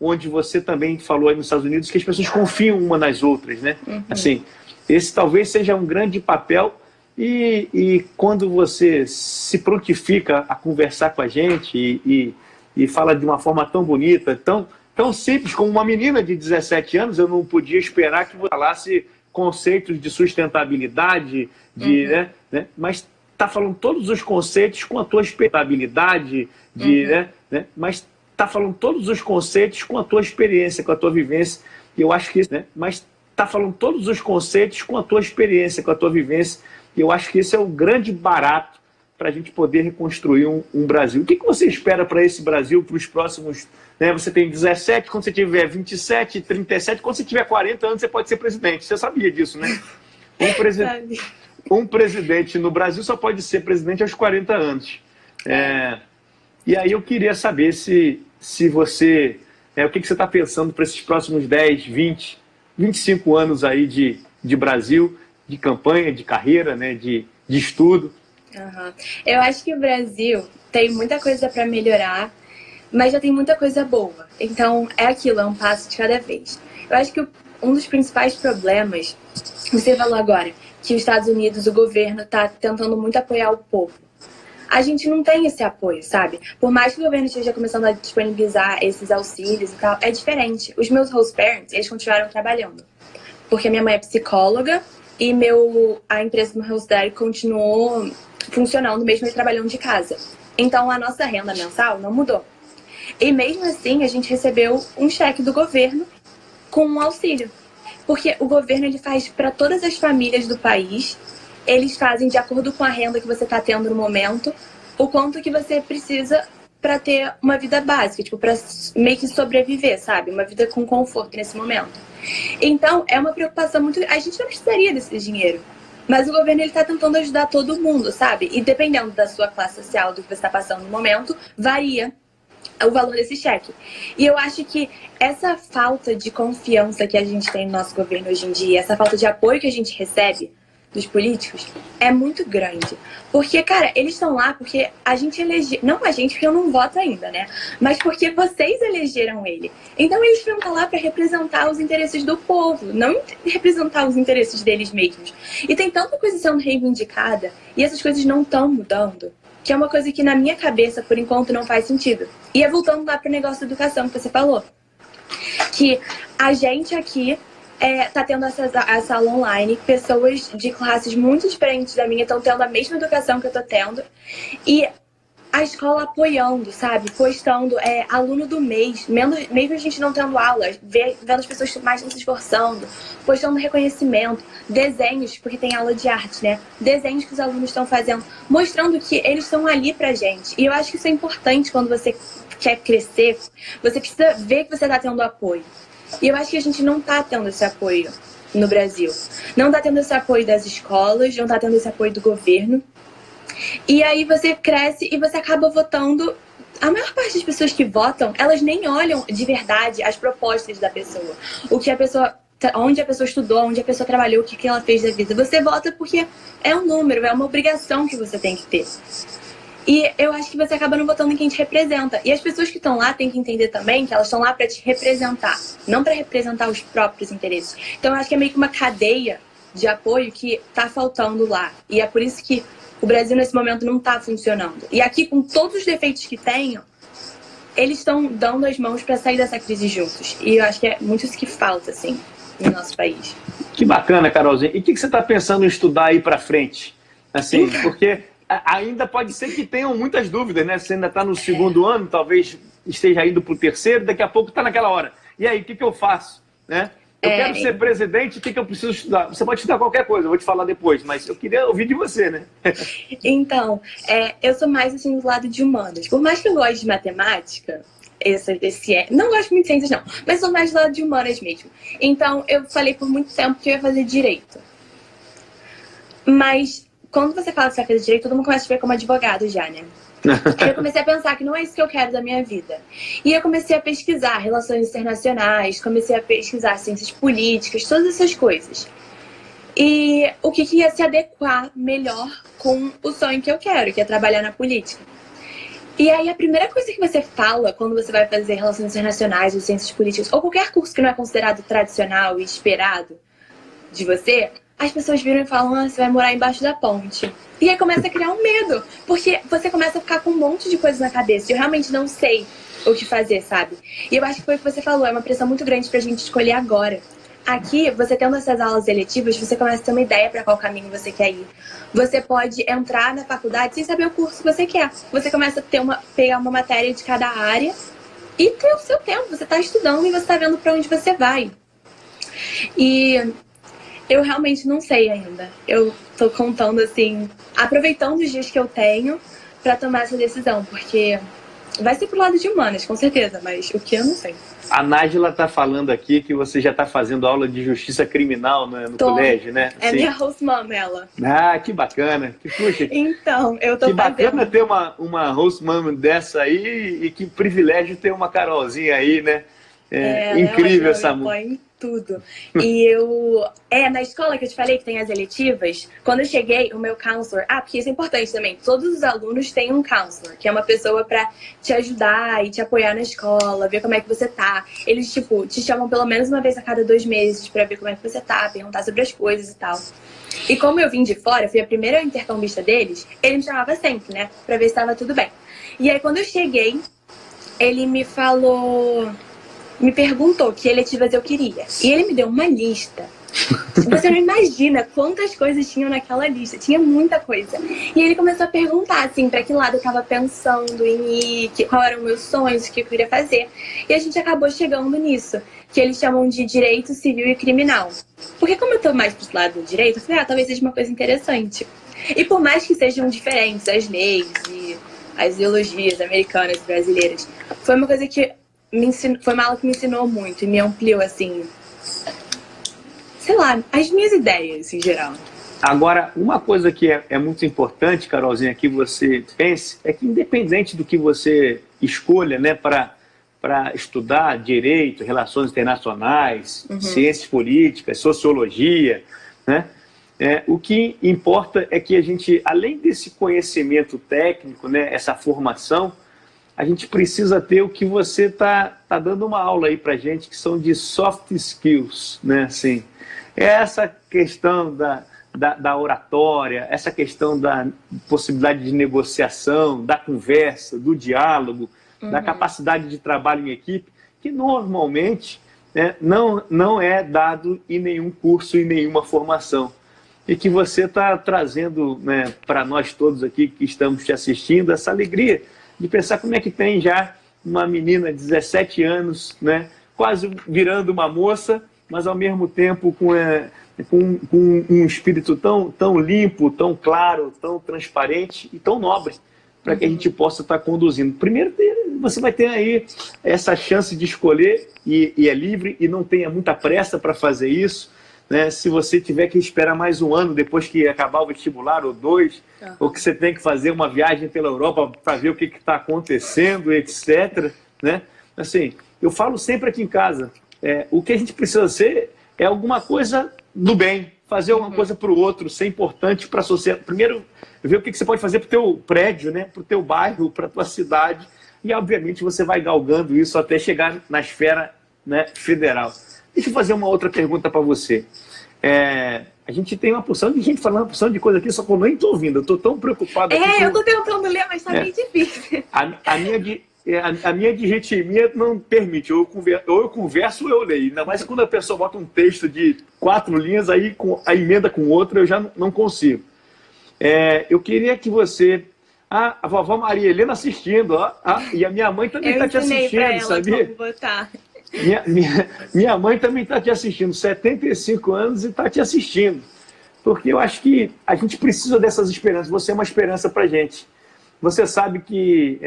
onde você também falou aí nos Estados Unidos que as pessoas confiam uma nas outras, né? Assim, esse talvez seja um grande papel e quando você se prontifica a conversar com a gente e fala de uma forma tão bonita, tão simples, como uma menina de 17 anos, eu não podia esperar que você falasse conceitos de sustentabilidade, né? Mas está falando todos os conceitos com a tua expectabilidade, mas está falando todos os conceitos com a tua experiência, com a tua vivência. E eu acho que isso, mas está falando todos os conceitos com a tua experiência, com a tua vivência. E eu acho que esse é o grande barato para a gente poder reconstruir um Brasil. O que você espera para esse Brasil, para os próximos... Né? Você tem 17, quando você tiver 27, 37, quando você tiver 40 anos, você pode ser presidente. Você sabia disso, né? Um presidente no Brasil só pode ser presidente aos 40 anos. E aí eu queria saber se você... o que você está pensando para esses próximos 10, 20, 25 anos aí de Brasil, de campanha, de carreira, né? de estudo. Eu acho que o Brasil tem muita coisa para melhorar, mas já tem muita coisa boa. Então, é aquilo, é um passo de cada vez. Eu acho que um dos principais problemas, você falou agora, que os Estados Unidos, o governo está tentando muito apoiar o povo. A gente não tem esse apoio, sabe? Por mais que o governo esteja começando a disponibilizar esses auxílios e tal, é diferente. Os meus host parents, eles continuaram trabalhando. Porque minha mãe é psicóloga e a empresa do meu host daddy continuou funcionando mesmo ele trabalhando de casa. Então a nossa renda mensal não mudou. E mesmo assim a gente recebeu um cheque do governo com um auxílio. Porque o governo ele faz para todas as famílias do país, eles fazem de acordo com a renda que você está tendo no momento, o quanto que você precisa para ter uma vida básica, tipo, para meio que sobreviver, sabe? Uma vida com conforto nesse momento. Então, é uma preocupação muito... A gente não precisaria desse dinheiro. Mas o governo ele está tentando ajudar todo mundo, sabe? E dependendo da sua classe social, do que você está passando no momento, varia o valor desse cheque. E eu acho que essa falta de confiança que a gente tem no nosso governo hoje em dia, essa falta de apoio que a gente recebe dos políticos, é muito grande. Porque, cara, eles estão lá porque a gente elegeu... Não a gente, porque eu não voto ainda, né? Mas porque vocês elegeram ele. Então eles vão estar lá para representar os interesses do povo, não representar os interesses deles mesmos. E tem tanta coisa sendo reivindicada e essas coisas não estão mudando, que é uma coisa que na minha cabeça, por enquanto, não faz sentido. E é voltando lá para o negócio da educação que você falou. Que a gente aqui tá tendo essa aula online, pessoas de classes muito diferentes da minha estão tendo a mesma educação que eu tô tendo. E a escola apoiando, sabe? Postando aluno do mês, mesmo a gente não tendo aula, vendo as pessoas mais se esforçando, postando reconhecimento, desenhos, porque tem aula de arte, né? Desenhos que os alunos estão fazendo, mostrando que eles estão ali pra gente. E eu acho que isso é importante quando você quer crescer, você precisa ver que você tá tendo apoio. E eu acho que a gente não tá tendo esse apoio no Brasil. Não tá tendo esse apoio das escolas, não tá tendo esse apoio do governo. E aí você cresce e você acaba votando. A maior parte das pessoas que votam, elas nem olham de verdade as propostas da pessoa. O que a pessoa, onde a pessoa estudou, onde a pessoa trabalhou, o que ela fez da vida. Você vota porque é um número, é uma obrigação que você tem que ter. E eu acho que você acaba não votando em quem te representa. E as pessoas que estão lá têm que entender também que elas estão lá para te representar, não para representar os próprios interesses. Então eu acho que é meio que uma cadeia de apoio que tá faltando lá. E é por isso que o Brasil nesse momento não tá funcionando. E aqui, com todos os defeitos que tenham, eles estão dando as mãos para sair dessa crise juntos. E eu acho que é muito isso que falta, assim, no nosso país. Que bacana, Carolzinha. E o que você está pensando em estudar aí para frente? Assim, porque ainda pode ser que tenham muitas dúvidas, né? Você ainda está no segundo ano, talvez esteja indo para o terceiro, daqui a pouco está naquela hora. E aí, o que eu faço? Né? Eu quero ser presidente, o que eu preciso estudar? Você pode estudar qualquer coisa, eu vou te falar depois, mas eu queria ouvir de você, né? Então, eu sou mais assim do lado de humanas. Por mais que eu goste de matemática, não gosto muito de ciências não, mas sou mais do lado de humanas mesmo. Então, eu falei por muito tempo que eu ia fazer direito. Mas quando você fala que você vai fazer direito, todo mundo começa a te ver como advogado já, né? Aí eu comecei a pensar que não é isso que eu quero da minha vida. E eu comecei a pesquisar relações internacionais, comecei a pesquisar ciências políticas, todas essas coisas. E o que ia se adequar melhor com o sonho que eu quero, que é trabalhar na política. E aí a primeira coisa que você fala quando você vai fazer relações internacionais ou ciências políticas, ou qualquer curso que não é considerado tradicional e esperado de você, as pessoas viram e falam, você vai morar embaixo da ponte. E aí começa a criar um medo, porque você começa a ficar com um monte de coisas na cabeça. E eu realmente não sei o que fazer, sabe? E eu acho que foi o que você falou, é uma pressão muito grande pra gente escolher agora. Aqui, você tendo essas aulas eletivas, você começa a ter uma ideia para qual caminho você quer ir. Você pode entrar na faculdade sem saber o curso que você quer. Você começa a pegar uma matéria de cada área e ter o seu tempo. Você está estudando e você está vendo para onde você vai. E eu realmente não sei ainda. Eu tô contando, assim, aproveitando os dias que eu tenho para tomar essa decisão, porque vai ser pro lado de humanas, com certeza, mas o que eu não sei. A Nájila está falando aqui que você já está fazendo aula de justiça criminal no colégio, né? É minha host mom, ela. Ah, que bacana. Que puxa. Então, eu tô que bacana ter uma host mom dessa aí e que privilégio ter uma Carolzinha aí, né? Incrível essa música. Tudo. E na escola que eu te falei que tem as eletivas, quando eu cheguei, o meu counselor, porque isso é importante também, todos os alunos têm um counselor, que é uma pessoa pra te ajudar e te apoiar na escola, ver como é que você tá. Eles, te chamam pelo menos uma vez a cada 2 meses pra ver como é que você tá, perguntar sobre as coisas e tal. E como eu vim de fora, fui a primeira intercambista deles, ele me chamava sempre, né, pra ver se tava tudo bem. E aí quando eu cheguei, ele me perguntou que eletivas eu queria. E ele me deu uma lista. Você não imagina quantas coisas tinham naquela lista. Tinha muita coisa. E ele começou a perguntar, assim, pra que lado eu tava pensando em ir, qual eram meus sonhos, o que eu queria fazer. E a gente acabou chegando nisso, que eles chamam de direito civil e criminal. Porque como eu tô mais pro lado do direito, eu falei, talvez seja uma coisa interessante. E por mais que sejam diferentes as leis e as ideologias americanas e brasileiras, foi uma coisa que foi uma aula que me ensinou muito e me ampliou, assim, sei lá, as minhas ideias em geral. Agora, uma coisa que é muito importante, Carolzinha, que você pense, é que independente do que você escolha, né, para estudar direito, relações internacionais, ciências políticas, sociologia, né, o que importa é que a gente, além desse conhecimento técnico, né, essa formação, a gente precisa ter o que você tá dando uma aula aí pra gente, que são de soft skills, né? Assim, essa questão da oratória, essa questão da possibilidade de negociação, da conversa, do diálogo, da capacidade de trabalho em equipe, que normalmente não é dado em nenhum curso, em nenhuma formação. E que você está trazendo, né, para nós todos aqui que estamos te assistindo, essa alegria de pensar como é que tem já uma menina de 17 anos, né, quase virando uma moça, mas ao mesmo tempo com um espírito tão limpo, tão claro, tão transparente e tão nobre, para que a gente possa estar conduzindo. Primeiro, você vai ter aí essa chance de escolher, e é livre, e não tenha muita pressa para fazer isso, né? Se você tiver que esperar mais um ano depois que acabar o vestibular, ou 2, ou que você tem que fazer uma viagem pela Europa para ver o que está acontecendo, etc. Né? Assim, eu falo sempre aqui em casa, o que a gente precisa ser é alguma coisa do bem, fazer alguma coisa para o outro, ser importante para a sociedade. Primeiro, ver o que você pode fazer para o teu prédio, né? Para o teu bairro, para a tua cidade, e obviamente você vai galgando isso até chegar na esfera, né, federal. Deixa eu fazer uma outra pergunta para você. A gente tem uma porção de gente falando uma porção de coisa aqui, só que eu nem estou ouvindo. Eu estou tão preocupado. Eu estou tentando ler, mas está bem difícil. A minha digitimia não permite. Ou eu converso ou eu leio. Ainda mais quando a pessoa bota um texto de 4 linhas, aí a emenda com outra, eu já não consigo. Eu queria que você... a vovó Maria Helena assistindo, e a minha mãe também está te assistindo, sabia? Como botar. Minha mãe também está te assistindo, 75 anos, e está te assistindo. Porque eu acho que a gente precisa dessas esperanças. Você é uma esperança para a gente. Você sabe que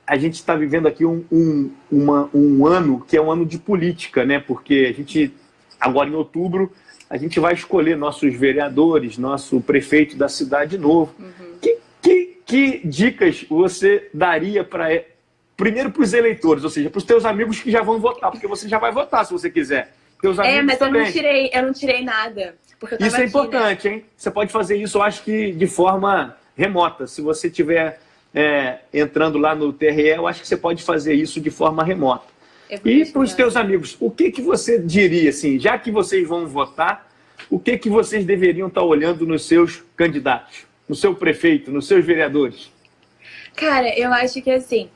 a gente está vivendo aqui um ano que é um ano de política, né? Porque a gente, agora em outubro, a gente vai escolher nossos vereadores, nosso prefeito da cidade novo. Que dicas você daria primeiro para os eleitores, ou seja, para os teus amigos que já vão votar, porque você já vai votar se você quiser. Teus amigos mas também. eu não tirei nada. Porque eu tava Isso é aqui, importante, né? Hein? Você pode fazer isso, eu acho que de forma remota. Se você estiver entrando lá no TRE, eu acho que você pode fazer isso de forma remota. E para os teus amigos, o que você diria, assim, já que vocês vão votar, o que vocês deveriam estar olhando nos seus candidatos, no seu prefeito, nos seus vereadores? Cara, eu acho que assim,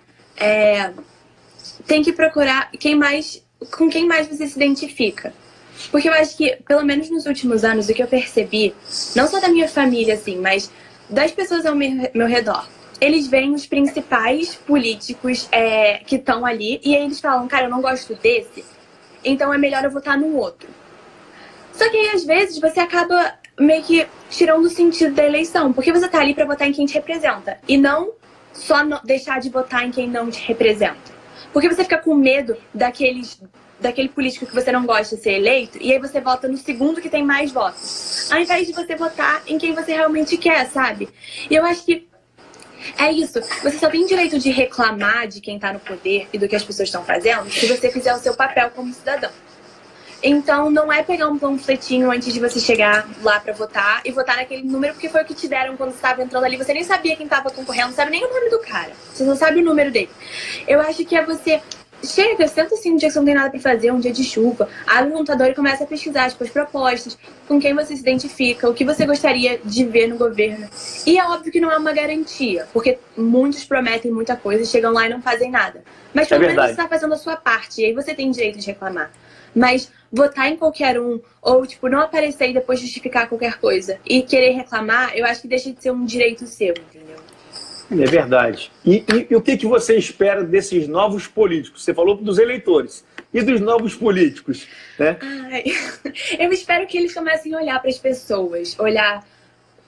tem que procurar com quem mais você se identifica. Porque eu acho que, pelo menos nos últimos anos, o que eu percebi, não só da minha família, assim, mas das pessoas ao meu redor, eles veem os principais políticos que estão ali e aí eles falam, cara, eu não gosto desse, então é melhor eu votar no outro. Só que aí, às vezes, você acaba meio que tirando o sentido da eleição, porque você tá ali pra votar em quem te representa e não só deixar de votar em quem não te representa. Porque você fica com medo daquele político que você não gosta de ser eleito, e aí você vota no segundo que tem mais votos, ao invés de você votar em quem você realmente quer, sabe? E eu acho que é isso. Você só tem direito de reclamar de quem tá no poder e do que as pessoas estão fazendo se você fizer o seu papel como cidadão. Então, não é pegar um panfletinho antes de você chegar lá pra votar e votar naquele número porque foi o que te deram quando você estava entrando ali. Você nem sabia quem estava concorrendo, não sabe nem o nome do cara. Você não sabe o número dele. Eu acho que é você... Chega, senta assim um dia que você não tem nada pra fazer, um dia de chuva, abre o computador e começa a pesquisar tipo, as propostas, com quem você se identifica, o que você gostaria de ver no governo. E é óbvio que não é uma garantia, porque muitos prometem muita coisa, chegam lá e não fazem nada. Mas pelo menos você está fazendo a sua parte, e aí você tem direito de reclamar. Mas votar em qualquer um, ou tipo, não aparecer e depois justificar qualquer coisa, e querer reclamar, eu acho que deixa de ser um direito seu, entendeu? É verdade. E o que você espera desses novos políticos? Você falou dos eleitores. E dos novos políticos, né? Eu espero que eles comecem a olhar para as pessoas, olhar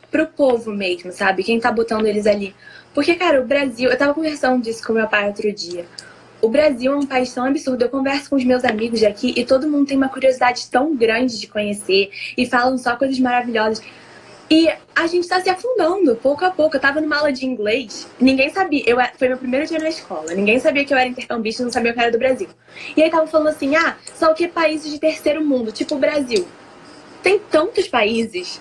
para o povo mesmo, sabe? Quem tá botando eles ali. Porque, cara, o Brasil... Eu tava conversando disso com meu pai outro dia. O Brasil é um país tão absurdo. Eu converso com os meus amigos daqui e todo mundo tem uma curiosidade tão grande de conhecer e falam só coisas maravilhosas. E a gente tá se afundando, pouco a pouco. Eu tava numa aula de inglês, ninguém sabia. Foi meu primeiro dia na escola. Ninguém sabia que eu era intercambista, não sabia que eu era do Brasil. E aí tava falando assim, só que países de terceiro mundo, tipo o Brasil. Tem tantos países,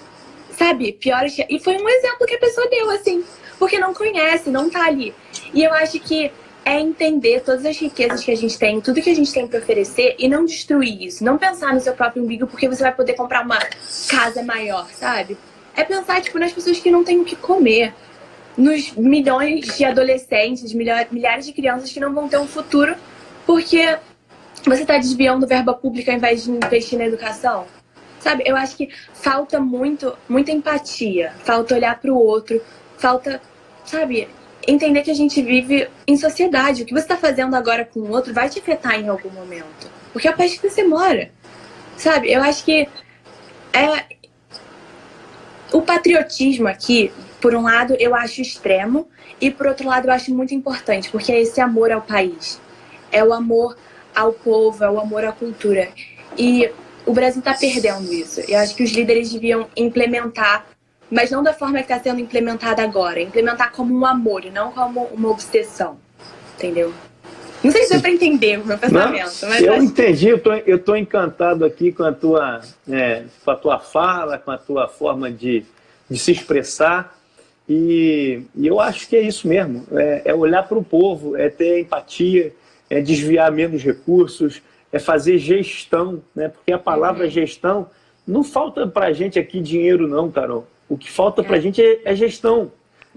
sabe, piores que... E foi um exemplo que a pessoa deu, assim. Porque não conhece, não tá ali. E eu acho que é entender todas as riquezas que a gente tem, tudo que a gente tem pra oferecer e não destruir isso. Não pensar no seu próprio umbigo porque você vai poder comprar uma casa maior, sabe? É pensar, tipo, nas pessoas que não têm o que comer. Nos milhões de adolescentes, milhares de crianças que não vão ter um futuro porque você tá desviando verba pública ao invés de investir na educação. Sabe? Eu acho que falta muita empatia. Falta olhar pro outro. Falta, sabe, entender que a gente vive em sociedade. O que você tá fazendo agora com o outro vai te afetar em algum momento. Porque é o país que você mora. Sabe? Eu acho que o patriotismo aqui, por um lado, eu acho extremo e por outro lado eu acho muito importante, porque é esse amor ao país, é o amor ao povo, é o amor à cultura. E o Brasil está perdendo isso. Eu acho que os líderes deviam implementar, mas não da forma que está sendo implementada agora, implementar como um amor e não como uma obsessão, entendeu? Não sei se deu para entender o meu pensamento. Não, mas eu entendi, eu tô encantado aqui com a tua fala, com a tua forma de se expressar. E eu acho que é isso mesmo. É olhar para o povo, é ter empatia, é desviar menos recursos, é fazer gestão, né? Porque a palavra gestão, não falta para a gente aqui dinheiro não, Carol. O que falta para a gente é gestão.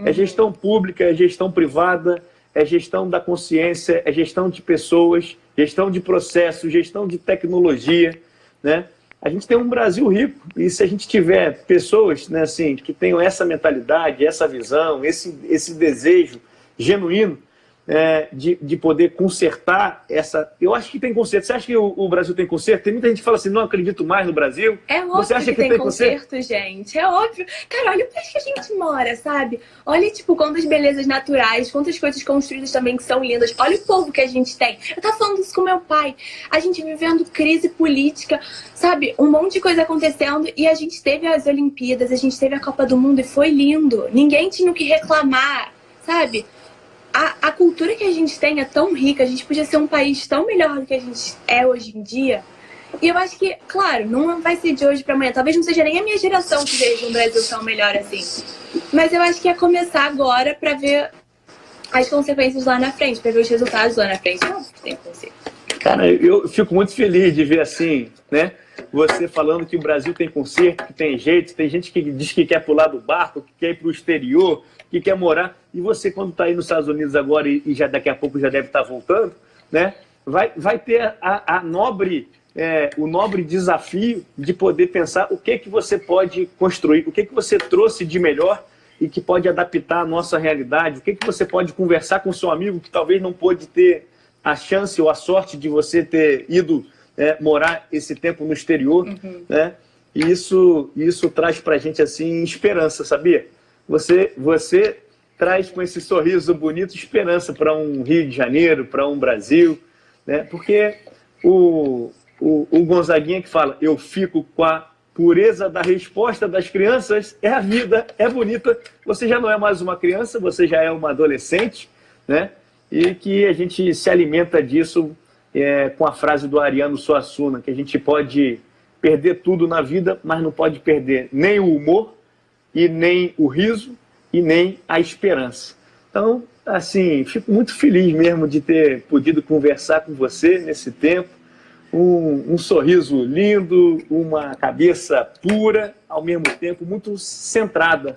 É gestão pública, é gestão privada, é gestão da consciência, é gestão de pessoas, gestão de processos, gestão de tecnologia, né? A gente tem um Brasil rico e se a gente tiver pessoas, né, assim, que tenham essa mentalidade, essa visão, esse desejo genuíno, de poder consertar essa... Eu acho que tem conserto. Você acha que o Brasil tem conserto? Tem muita gente que fala assim, não acredito mais no Brasil. É óbvio Você acha que tem conserto, gente. É óbvio. Cara, olha o país que a gente mora, sabe? Olha, tipo, quantas belezas naturais, quantas coisas construídas também que são lindas. Olha o povo que a gente tem. Eu tava falando isso com meu pai. A gente vivendo crise política, sabe? Um monte de coisa acontecendo e a gente teve as Olimpíadas, a gente teve a Copa do Mundo e foi lindo. Ninguém tinha o que reclamar, sabe? A cultura que a gente tem é tão rica, a gente podia ser um país tão melhor do que a gente é hoje em dia. E eu acho que, claro, não vai ser de hoje para amanhã. Talvez não seja nem a minha geração que veja um Brasil tão melhor assim. Mas eu acho que é começar agora para ver as consequências lá na frente, para ver os resultados lá na frente. Não, tem conserto. Cara, eu fico muito feliz de ver assim, né? Você falando que o Brasil tem conserto, que tem jeito, tem gente que diz que quer pular do barco, que quer ir para o exterior, que quer morar. E você, quando está aí nos Estados Unidos agora e já daqui a pouco já deve estar voltando, né? Vai ter o nobre desafio de poder pensar o que você pode construir, o que você trouxe de melhor e que pode adaptar a nossa realidade, o que você pode conversar com seu amigo que talvez não pôde ter a chance ou a sorte de você ter ido morar esse tempo no exterior, né? E isso traz para a gente assim esperança, sabia? Você traz com esse sorriso bonito esperança para um Rio de Janeiro, para um Brasil, né? Porque o Gonzaguinha que fala, eu fico com a pureza da resposta das crianças, é a vida, é bonita. Você já não é mais uma criança, você já é uma adolescente, né? E que a gente se alimenta disso com a frase do Ariano Suassuna, que a gente pode perder tudo na vida, mas não pode perder nem o humor, e nem o riso, e nem a esperança. Então, assim, fico muito feliz mesmo de ter podido conversar com você nesse tempo. Um sorriso lindo, uma cabeça pura, ao mesmo tempo muito centrada.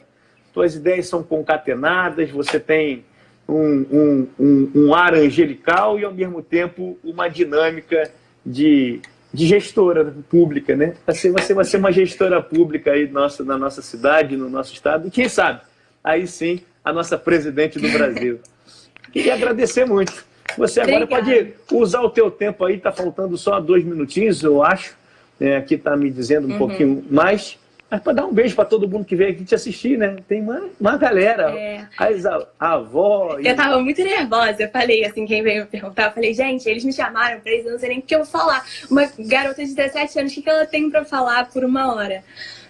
Suas ideias são concatenadas, você tem um ar angelical e, ao mesmo tempo, uma dinâmica de gestora pública, né? Você vai ser uma gestora pública aí na nossa cidade, no nosso estado, e quem sabe, aí sim, a nossa presidente do Brasil. Queria agradecer muito. Você agora pode usar o teu tempo aí, está faltando só 2 minutinhos, eu acho. Aqui está me dizendo um pouquinho mais. Mas para dar um beijo para todo mundo que veio aqui te assistir, né? Tem uma galera. A avó. Eu tava muito nervosa. Eu falei assim, quem veio me perguntar, eu falei, gente, eles me chamaram para eles, eu não sei nem o que eu vou falar. Uma garota de 17 anos, o que ela tem para falar por 1 hora?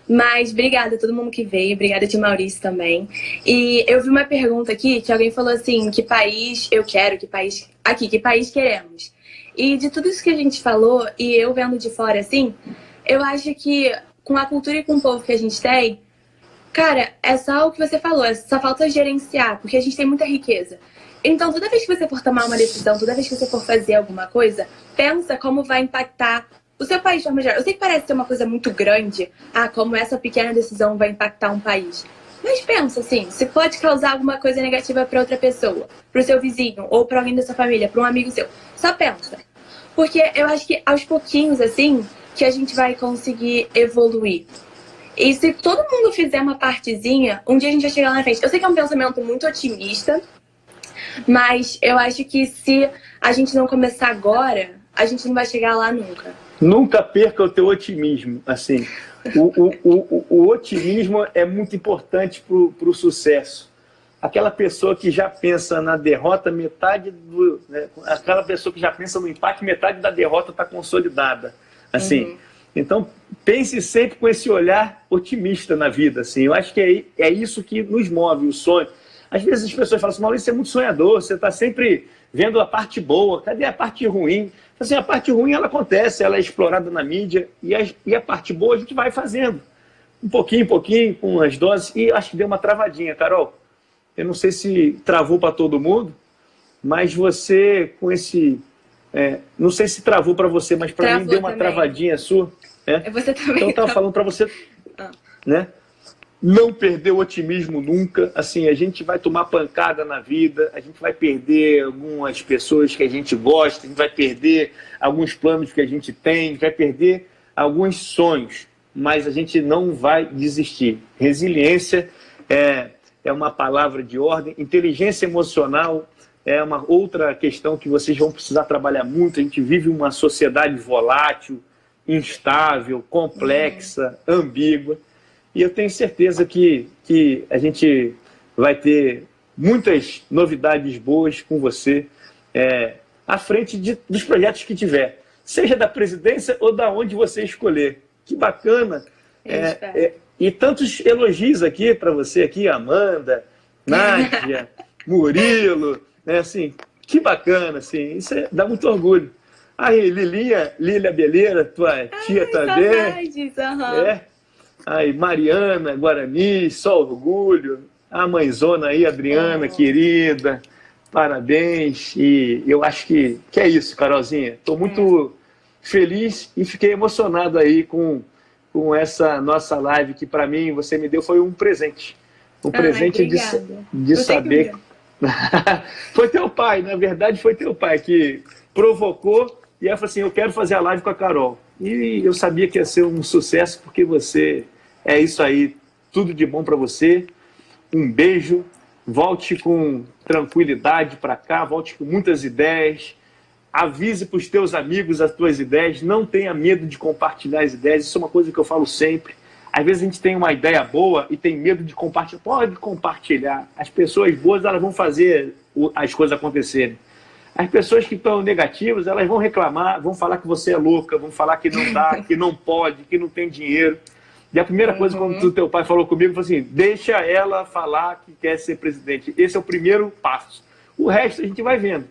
Mas obrigada a todo mundo que veio, obrigada a Maurício também. E eu vi uma pergunta aqui que alguém falou assim, que país eu quero, que país queremos. E de tudo isso que a gente falou, e eu vendo de fora assim, eu acho que com a cultura e com o povo que a gente tem, cara, é só o que você falou, só falta gerenciar, porque a gente tem muita riqueza. Então, toda vez que você for tomar uma decisão, toda vez que você for fazer alguma coisa, pensa como vai impactar o seu país de forma geral. Eu sei que parece ser uma coisa muito grande, como essa pequena decisão vai impactar um país. Mas pensa assim, se pode causar alguma coisa negativa para outra pessoa, para o seu vizinho, ou para alguém da sua família, para um amigo seu. Só pensa. Porque eu acho que aos pouquinhos, assim, que a gente vai conseguir evoluir. E se todo mundo fizer uma partezinha, um dia a gente vai chegar lá na frente. Eu sei que é um pensamento muito otimista, mas eu acho que se a gente não começar agora, a gente não vai chegar lá nunca. Nunca perca o teu otimismo, assim. O otimismo é muito importante para o sucesso. Aquela pessoa que já pensa na derrota, aquela pessoa que já pensa no empate, metade da derrota está consolidada. Assim, então, pense sempre com esse olhar otimista na vida. Assim. Eu acho que é isso que nos move, o sonho. Às vezes as pessoas falam assim, Maurício, você é muito sonhador, você está sempre vendo a parte boa, cadê a parte ruim? Assim, a parte ruim ela acontece, ela é explorada na mídia, e a parte boa a gente vai fazendo. Um pouquinho, com as doses, e acho que deu uma travadinha, Carol. Eu não sei se travou para todo mundo, mas você com esse... não sei se travou para você, mas para mim deu uma travadinha sua. Você também. Então eu estava falando para você, né? Não perder o otimismo nunca. Assim, a gente vai tomar pancada na vida, a gente vai perder algumas pessoas que a gente gosta, a gente vai perder alguns planos que a gente tem, a gente vai perder alguns sonhos, mas a gente não vai desistir. Resiliência é uma palavra de ordem, inteligência emocional é uma outra questão que vocês vão precisar trabalhar muito. A gente vive uma sociedade volátil, instável, complexa, ambígua, e eu tenho certeza que a gente vai ter muitas novidades boas com você à frente dos projetos que tiver, seja da presidência ou da onde você escolher. Que bacana! E tantos elogios aqui para você, aqui, Amanda, Nádia, Murilo, assim, que bacana, assim, isso dá muito orgulho. Aí, Lília Beleira, tua tia também. Aí, Mariana, Guarani, só orgulho. A mãezona aí, Adriana, querida, parabéns. E eu acho que é isso, Carolzinha. Estou muito feliz e fiquei emocionado aí com essa nossa live, que para mim você me deu foi um presente. Um presente de saber. Foi teu pai, na verdade foi teu pai que provocou e ela falou assim, eu quero fazer a live com a Carol. E eu sabia que ia ser um sucesso, porque você é isso aí, tudo de bom para você. Um beijo, volte com tranquilidade para cá, volte com muitas ideias, avise para os teus amigos as tuas ideias, não tenha medo de compartilhar as ideias, isso é uma coisa que eu falo sempre. Às vezes a gente tem uma ideia boa e tem medo de compartilhar. Pode compartilhar. As pessoas boas, elas vão fazer as coisas acontecerem. As pessoas que estão negativas, elas vão reclamar, vão falar que você é louca, vão falar que não dá, que não pode, que não tem dinheiro. E a primeira coisa, quando o teu pai falou comigo, foi assim, deixa ela falar que quer ser presidente. Esse é o primeiro passo. O resto a gente vai vendo.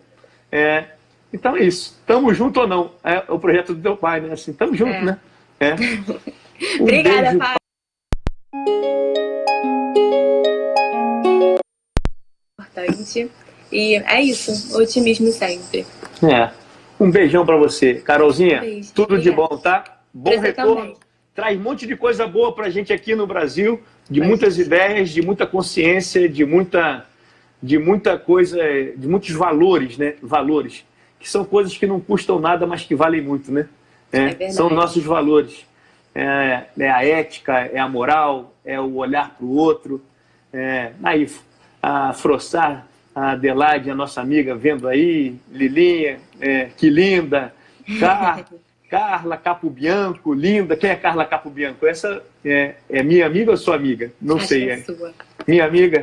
Então é isso. Tamo junto ou não? É o projeto do teu pai, né? Assim, tamo junto, né? Obrigada, pai. Importante. E é isso, otimismo sempre. Um beijão pra você. Carolzinha, tudo de bom, tá? Bom retorno. Também. Traz um monte de coisa boa pra gente aqui no Brasil, de muitas ideias, de muita consciência, de muita coisa, de muitos valores, né? Valores, que são coisas que não custam nada, mas que valem muito, né? São nossos valores. É a ética, é a moral, é o olhar para o outro. Aí, a Frossar, a Adelaide, a nossa amiga, vendo aí, Lilinha, que linda, Carla Capobianco, linda. Quem é Carla Capobianco? Essa é minha amiga ou sua amiga? Não acho sei. Que é sua. Minha amiga?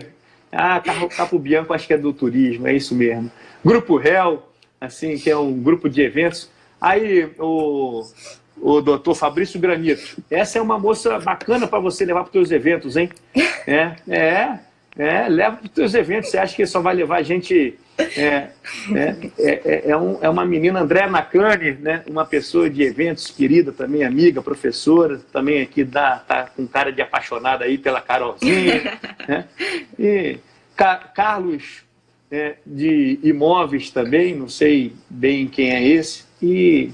Carla Capobianco, acho que é do turismo, é isso mesmo. Grupo Réu, assim, que é um grupo de eventos. Aí, o doutor Fabrício Granito, essa é uma moça bacana para você levar para os teus eventos, hein? Leva para os teus eventos. Você acha que só vai levar gente... É uma menina, Andréa Nakane, né? Uma pessoa de eventos, querida também, amiga, professora, também aqui tá com cara de apaixonada aí pela Carolzinha. Né? E Carlos, de imóveis também, não sei bem quem é esse. E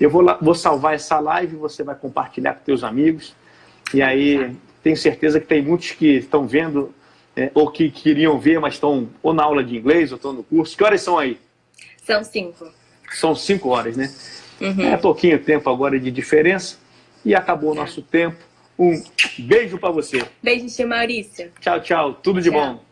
eu vou salvar essa live, você vai compartilhar com teus amigos. E aí, tenho certeza que tem muitos que estão vendo, ou que queriam ver, mas estão ou na aula de inglês, ou estão no curso. Que horas são aí? São 5. São 5 horas, né? É pouquinho tempo agora de diferença. E acabou o nosso tempo. Um beijo para você. Beijo, tio Maurício. Tchau, tchau. Tudo de bom.